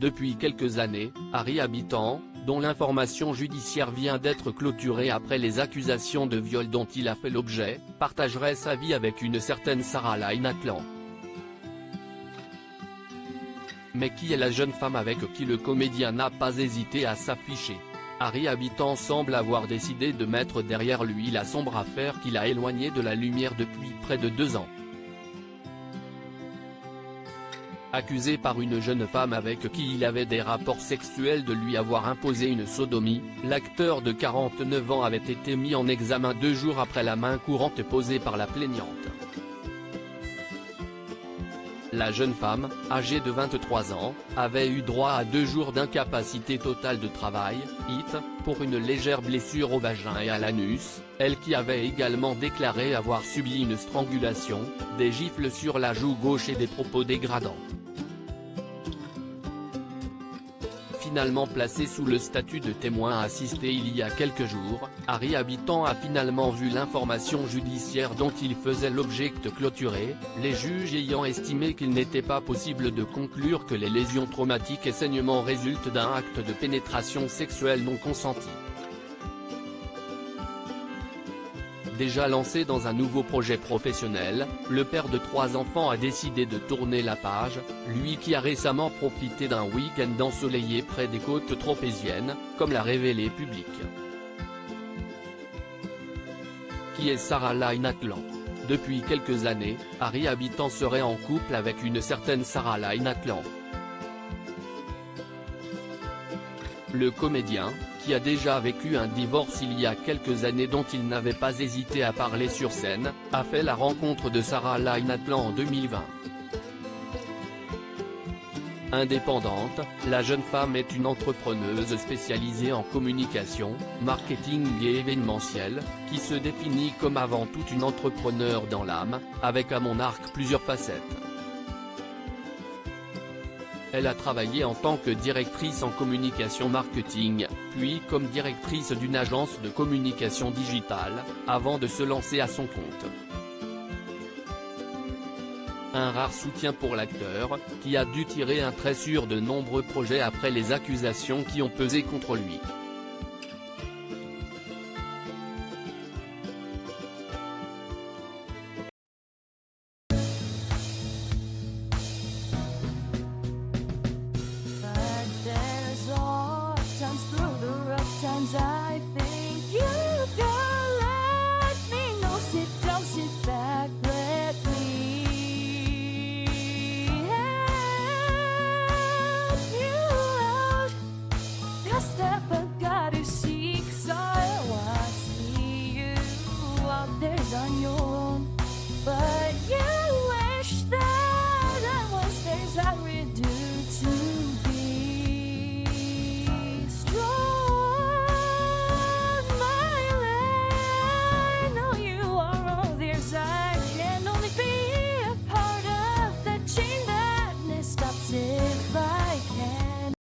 Depuis quelques années, Harry Habitant, dont l'information judiciaire vient d'être clôturée après les accusations de viol dont il a fait l'objet, partagerait sa vie avec une certaine Sarah Lynn Atlan. Mais qui est la jeune femme avec qui le comédien n'a pas hésité à s'afficher? Harry Habitant semble avoir décidé de mettre derrière lui la sombre affaire qui l'a éloigné de la lumière depuis près de 2 ans. Accusé par une jeune femme avec qui il avait des rapports sexuels de lui avoir imposé une sodomie, l'acteur de 49 ans avait été mis en examen 2 jours après la main courante posée par la plaignante. La jeune femme, âgée de 23 ans, avait eu droit à 2 jours d'incapacité totale de travail, (IT), pour une légère blessure au vagin et à l'anus, elle qui avait également déclaré avoir subi une strangulation, des gifles sur la joue gauche et des propos dégradants. Finalement placé sous le statut de témoin assisté il y a quelques jours, Harry Habitant a finalement vu l'information judiciaire dont il faisait l'objet clôturée, les juges ayant estimé qu'il n'était pas possible de conclure que les lésions traumatiques et saignements résultent d'un acte de pénétration sexuelle non consenti. Déjà lancé dans un nouveau projet professionnel, le père de 3 enfants a décidé de tourner la page, lui qui a récemment profité d'un week-end ensoleillé près des côtes tropéziennes, comme l'a révélé Public. Qui est Sarah Lynn Atlan? Depuis quelques années, Harry Habitant serait en couple avec une certaine Sarah Lynn Atlan. Le comédien, qui a déjà vécu un divorce il y a quelques années dont il n'avait pas hésité à parler sur scène, a fait la rencontre de Sarah Lynn Atlan en 2020. Indépendante, la jeune femme est une entrepreneuse spécialisée en communication, marketing et événementiel, qui se définit comme avant tout une entrepreneur dans l'âme, avec à mon arc plusieurs facettes. Elle a travaillé en tant que directrice en communication marketing, puis comme directrice d'une agence de communication digitale, avant de se lancer à son compte. Un rare soutien pour l'acteur, qui a dû tirer un trait sur de nombreux projets après les accusations qui ont pesé contre lui.